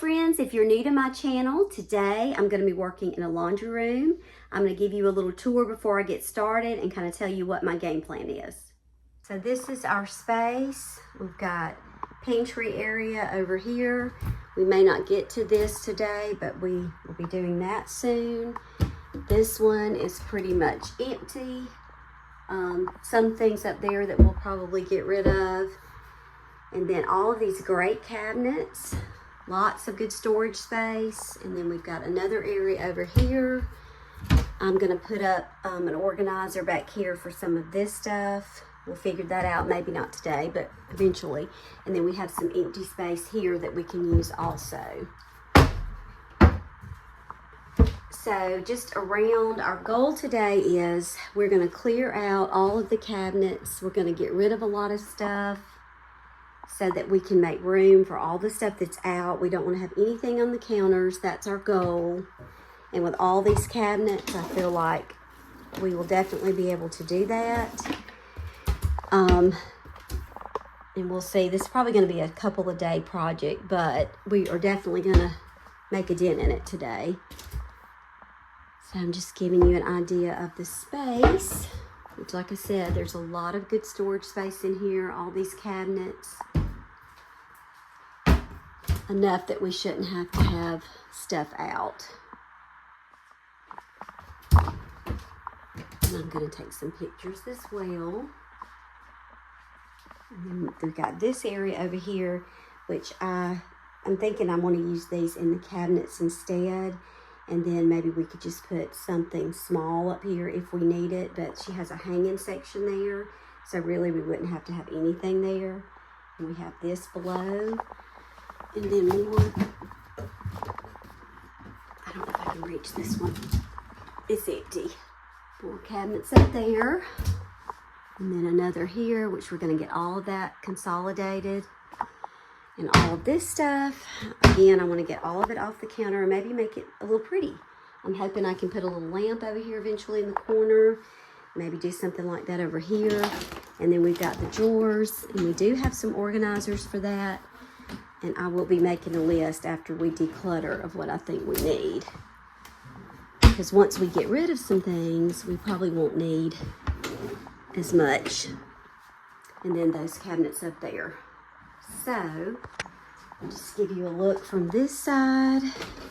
friends, if you're new to my channel, today I'm going to be working in a laundry room. I'm going to give you a little tour before I get started and kind of tell you what my game plan is. So this is our space. We've got pantry area over here. We may not get to this today, but we will be doing that soon. This one is pretty much empty. Some things up there that we'll probably get rid of. And then all of these great cabinets, lots of good storage space. And then we've got another area over here. I'm gonna put up an organizer back here for some of this stuff. We'll figure that out, maybe not today, but eventually. And then we have some empty space here that we can use also. So just around, our goal today is we're gonna clear out all of the cabinets. We're gonna get rid of a lot of stuff so that we can make room for all the stuff that's out. We don't want to have anything on the counters. That's our goal. And with all these cabinets, I feel like we will definitely be able to do that. And we'll see. This is probably going to be a couple of day project, but we are definitely going to make a dent in it today. So I'm just giving you an idea of the space, which, like I said, there's a lot of good storage space in here. All these cabinets. Enough that we shouldn't have to have stuff out. And I'm going to take some pictures as well. And then we've got this area over here, which I'm thinking I want to use these in the cabinets instead. And then maybe we could just put something small up here if we need it. But she has a hanging section there, so really we wouldn't have to have anything there. And we have this below. And then more, I don't know if I can reach this one. It's empty. More cabinets up there. And then another here, which we're going to get all of that consolidated. And all of this stuff. Again, I want to get all of it off the counter and maybe make it a little pretty. I'm hoping I can put a little lamp over here eventually in the corner. Maybe do something like that over here. And then we've got the drawers. And we do have some organizers for that. And I will be making a list after we declutter of what I think we need. Because once we get rid of some things, we probably won't need as much. And then those cabinets up there. So, I'll just give you a look from this side.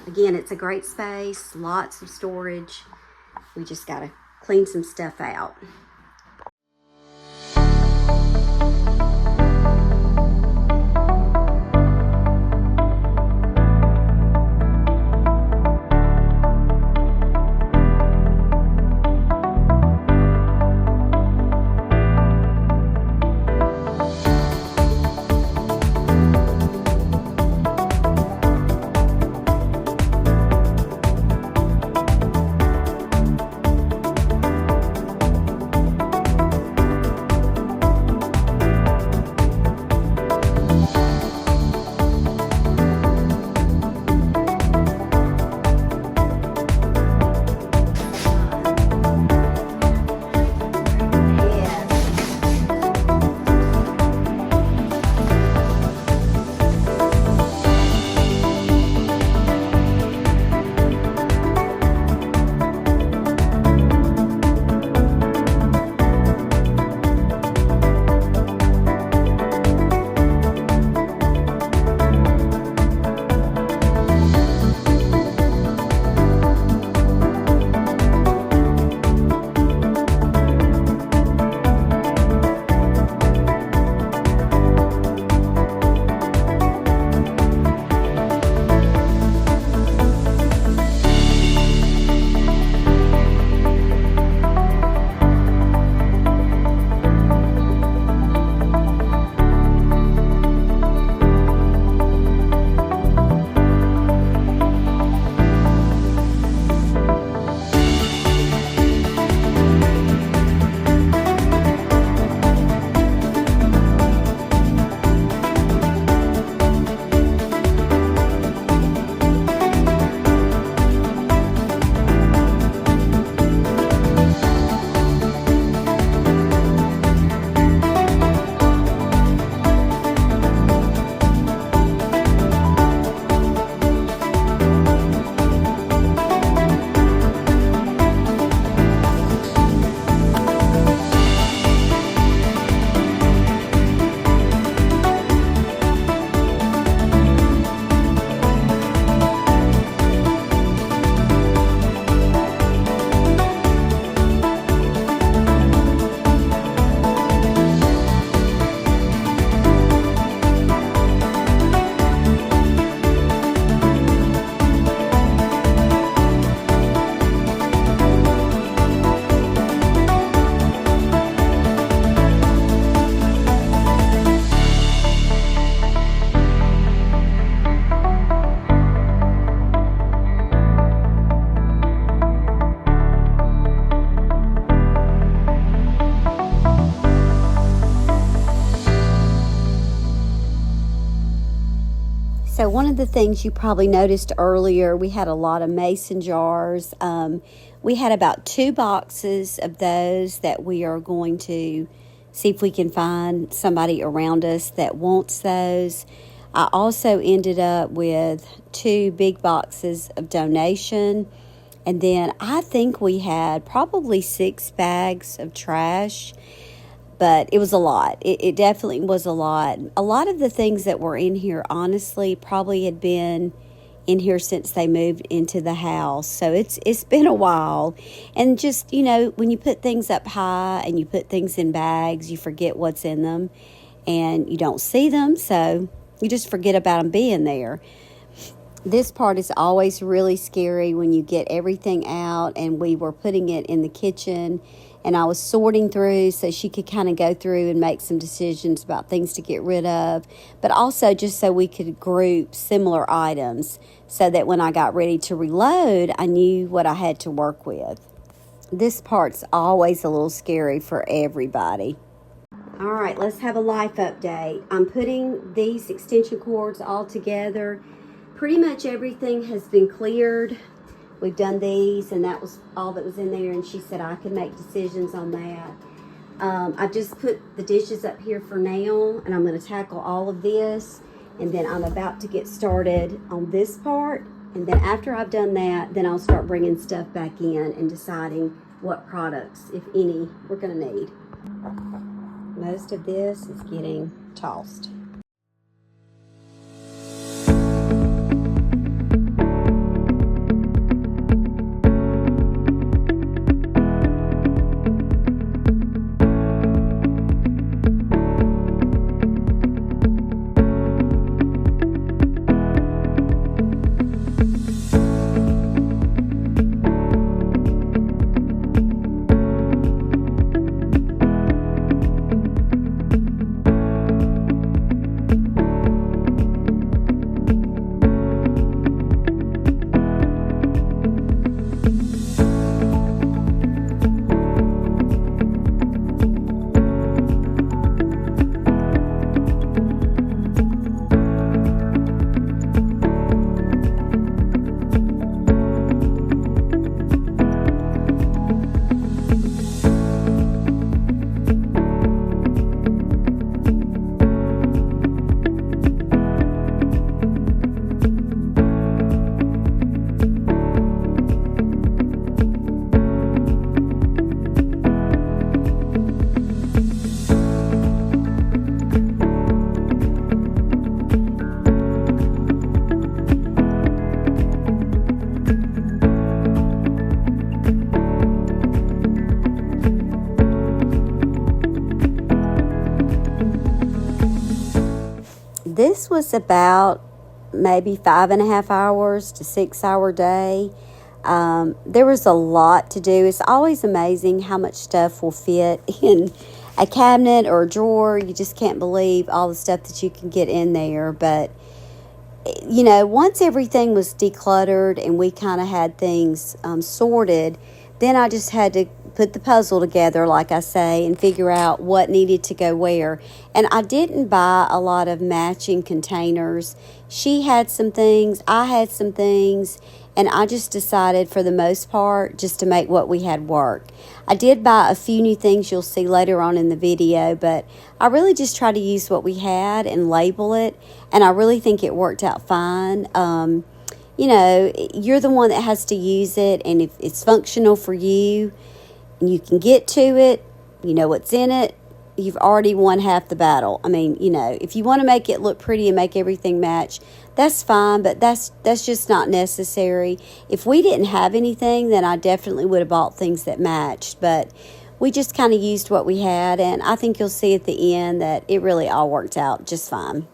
Again, it's a great space, lots of storage. We just gotta clean some stuff out. So one of the things you probably noticed earlier, we had a lot of mason jars. We had about 2 boxes of those that we are going to see if we can find somebody around us that wants those. I also ended up with 2 big boxes of donation. And then I think we had probably 6 bags of trash. But it was a lot. It definitely was a lot. A lot of the things that were in here, honestly, probably had been in here since they moved into the house. So it's been a while. And just, you know, when you put things up high and you put things in bags, you forget what's in them and you don't see them. So you just forget about them being there. This part is always really scary when you get everything out, and we were putting it in the kitchen and I was sorting through so she could kind of go through and make some decisions about things to get rid of, but also just so we could group similar items so that when I got ready to reload, I knew what I had to work with. This part's always a little scary for everybody. All right, let's have a life update. I'm putting these extension cords all together. Pretty much everything has been cleared. We've done these, and that was all that was in there, and she said I could make decisions on that. I just put the dishes up here for now, and I'm going to tackle all of this, and then I'm about to get started on this part, and then after I've done that, then I'll start bringing stuff back in and deciding what products, if any, we're going to need. Most of this is getting tossed. This was about maybe 5.5 hours to 6 hour day. There was a lot to do. It's always amazing how much stuff will fit in a cabinet or a drawer. You just can't believe all the stuff that you can get in there. But, you know, once everything was decluttered and we kind of had things sorted, then I just had to put the puzzle together, like I say, and figure out what needed to go where. And I didn't buy a lot of matching containers. She had some things, I had some things, and I just decided for the most part just to make what we had work. I did buy a few new things you'll see later on in the video, but I really just tried to use what we had and label it, and I really think it worked out fine. You know, you're the one that has to use it, and if it's functional for you, and you can get to it, you know what's in it, you've already won half the battle. I mean, you know, if you want to make it look pretty and make everything match, that's fine, but that's just not necessary. If we didn't have anything, then I definitely would have bought things that matched, but we just kind of used what we had, and I think you'll see at the end that it really all worked out just fine.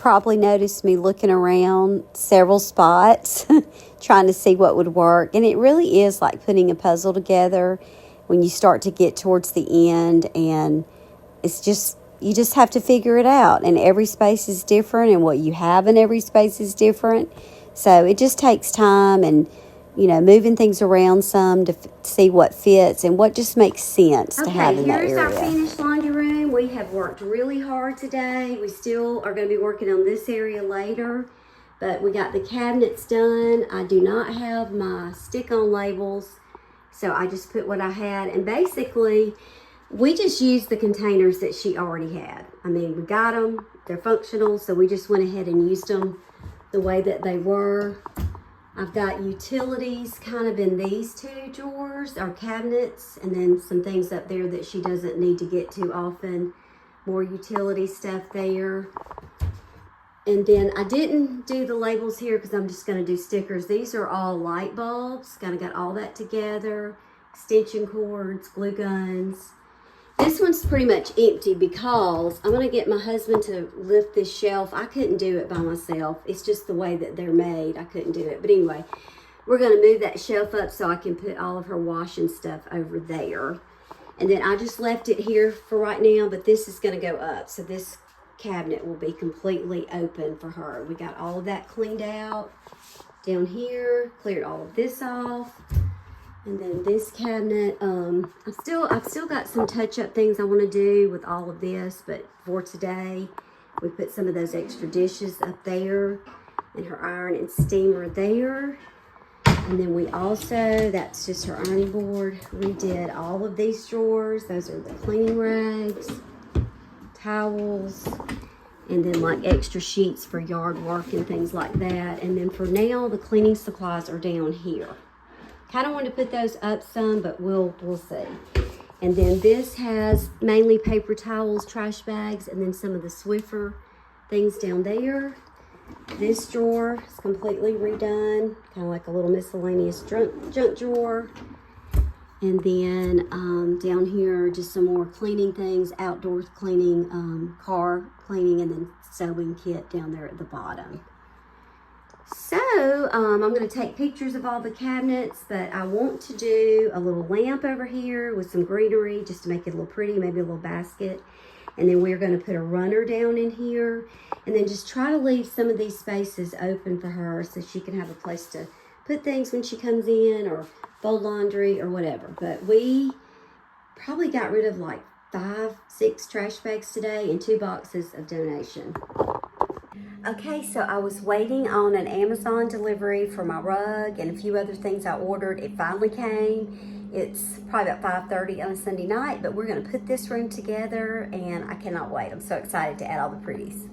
probably noticed me looking around several spots trying to see what would work. And it really is like putting a puzzle together when you start to get towards the end, and it's just, you just have to figure it out. And every space is different, and what you have in every space is different. So it just takes time and, you know, moving things around some to see what fits and what just makes sense to have in that area. Okay, here's our finished laundry room. We have worked really hard today. We still are going to be working on this area later, but we got the cabinets done. I do not have my stick-on labels, so I just put what I had. And basically, we just used the containers that she already had. I mean, we got them. They're functional, so we just went ahead and used them the way that they were. I've got utilities kind of in these two drawers, or cabinets, and then some things up there that she doesn't need to get to often. More utility stuff there. And then I didn't do the labels here because I'm just going to do stickers. These are all light bulbs. Kind of got all that together. Extension cords, glue guns. This one's pretty much empty because I'm going to get my husband to lift this shelf. I couldn't do it by myself. It's just the way that they're made. I couldn't do it. But anyway, we're going to move that shelf up so I can put all of her washing stuff over there. And then I just left it here for right now, but this is going to go up. So this cabinet will be completely open for her. We got all of that cleaned out down here, cleared all of this off. And then this cabinet, I've still got some touch-up things I want to do with all of this, but for today, we put some of those extra dishes up there, and her iron and steamer there. And then we also, that's just her ironing board, redid all of these drawers. Those are the cleaning rags, towels, and then like extra sheets for yard work and things like that. And then for now, the cleaning supplies are down here. Kind of want to put those up some, but we'll see. And then this has mainly paper towels, trash bags, and then some of the Swiffer things down there. This drawer is completely redone, kind of like a little miscellaneous junk drawer. And then down here, just some more cleaning things, outdoor cleaning, car cleaning, and then sewing kit down there at the bottom. So, I'm going to take pictures of all the cabinets, but I want to do a little lamp over here with some greenery just to make it a little pretty, maybe a little basket. And then we're going to put a runner down in here, and then just try to leave some of these spaces open for her so she can have a place to put things when she comes in, or fold laundry or whatever. But we probably got rid of like 5-6 trash bags today and 2 boxes of donation. Okay, so I was waiting on an Amazon delivery for my rug and a few other things I ordered. It finally came. It's probably about 5:30 on a Sunday night, but we're going to put this room together, and I cannot wait. I'm so excited to add all the pretties.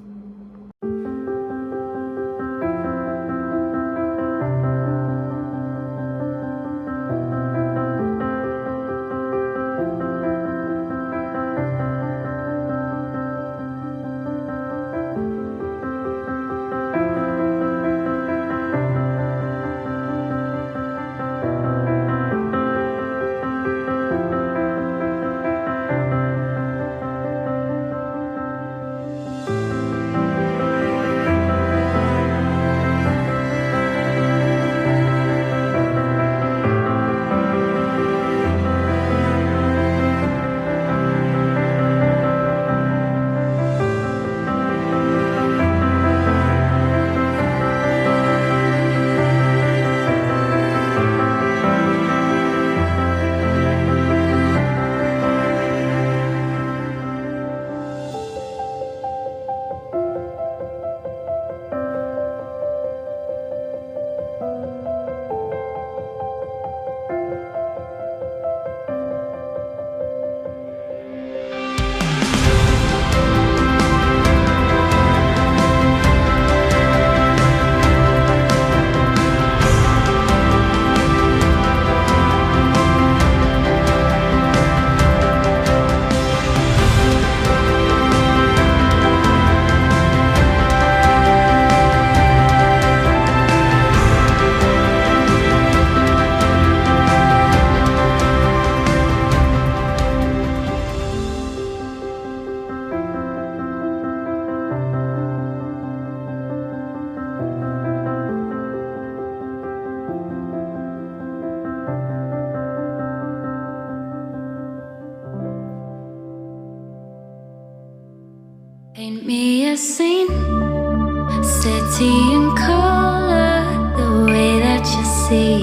see in color the way that you see,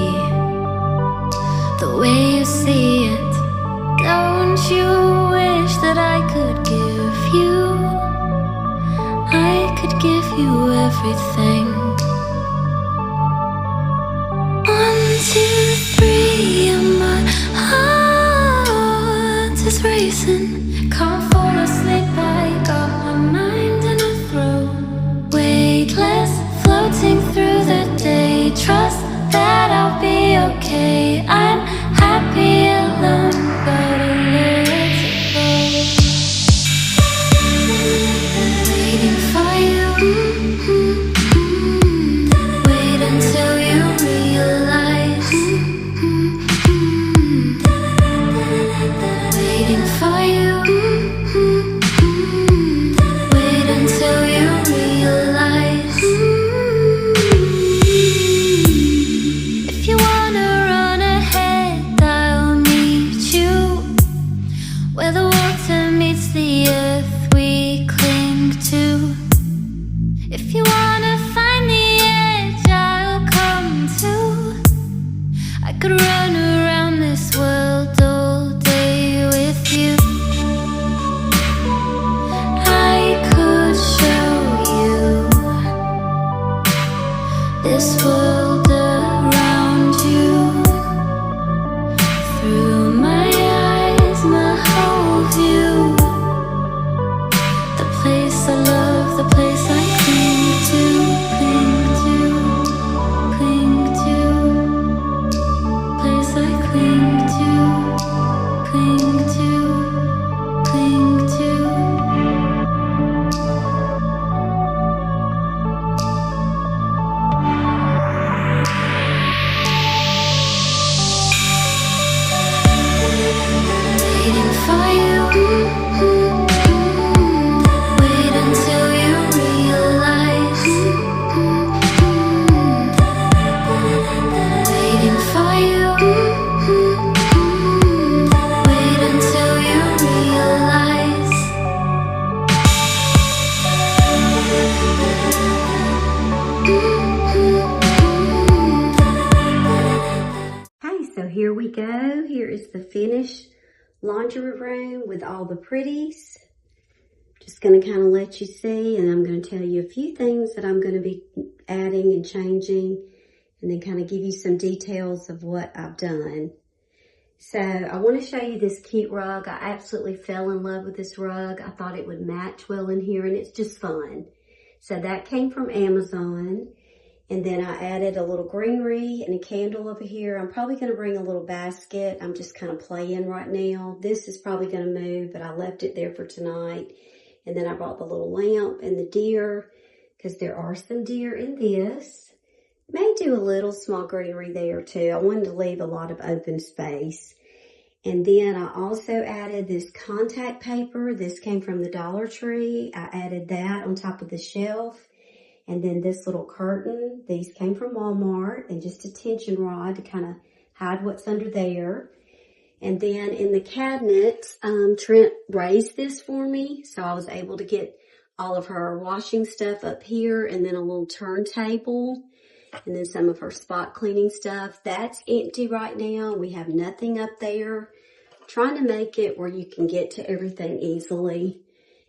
the way you see it. Don't you wish that I could give you, I could give you everything. 1, 2, 3, and my heart is racing. Can't fall asleep, I got my mind in a throw. Weightless, floating through the day. Trust that I'll be okay. I'm happy alone, but a little waiting for you. Wait until you realize. Waiting for you. Wait until you realize. If you wanna run ahead, I'll meet you where the water meets the earth we cling to. If you wanna find the edge, I'll come too. I could run around this world all day with you. I could show you this world around you. Through my eyes, my whole view. The place I love, the place I cling to, cling to, place I cling to, cling to, cling to. Waiting for you. Wait until you realize. Waiting for you. Wait until you realize. Okay, so here we go. Here is the finished laundry room with all the pretties. Just going to kind of let you see, and I'm going to tell you a few things that I'm going to be adding and changing, and then kind of give you some details of what I've done. So I want to show you this cute rug. I absolutely fell in love with this rug. I thought it would match well in here, and it's just fun. So that came from Amazon. And then I added a little greenery and a candle over here. I'm probably going to bring a little basket. I'm just kind of playing right now. This is probably going to move, but I left it there for tonight. And then I brought the little lamp and the deer, because there are some deer in this. May do a little small greenery there too. I wanted to leave a lot of open space. And then I also added this contact paper. This came from the Dollar Tree. I added that on top of the shelf. And then this little curtain, these came from Walmart, and just a tension rod to kind of hide what's under there. And then in the cabinets, Trent raised this for me, so I was able to get all of her washing stuff up here, and then a little turntable, and then some of her spot cleaning stuff. That's empty right now. We have nothing up there. Trying to make it where you can get to everything easily.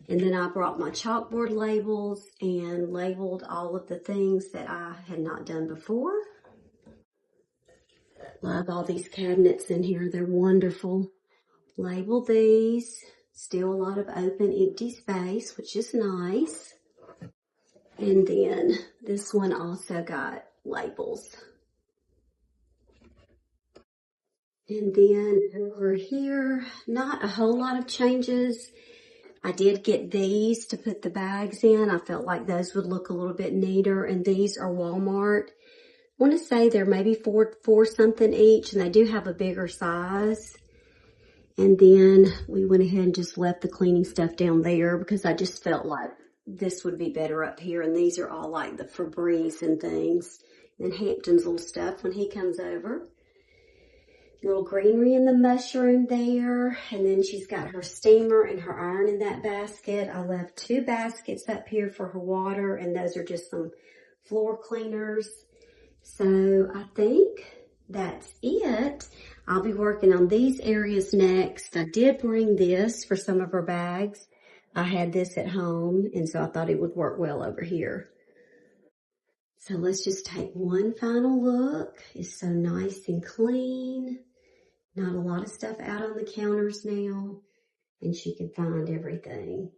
And then I brought my chalkboard labels and labeled all of the things that I had not done before. Love all these cabinets in here. They're wonderful. Label these. Still a lot of open, empty space, which is nice. And then this one also got labels. And then over here, not a whole lot of changes. I did get these to put the bags in. I felt like those would look a little bit neater. And these are Walmart. I want to say they're maybe four something each, and they do have a bigger size. And then we went ahead and just left the cleaning stuff down there because I just felt like this would be better up here. And these are all like the Febreze and things. And Hampton's little stuff when he comes over. Little greenery in the mushroom there. And then she's got her steamer and her iron in that basket. I left 2 baskets up here for her water, and those are just some floor cleaners. So I think that's it. I'll be working on these areas next. I did bring this for some of her bags. I had this at home, and so I thought it would work well over here. So let's just take one final look. It's so nice and clean. Not a lot of stuff out on the counters now, and she can find everything.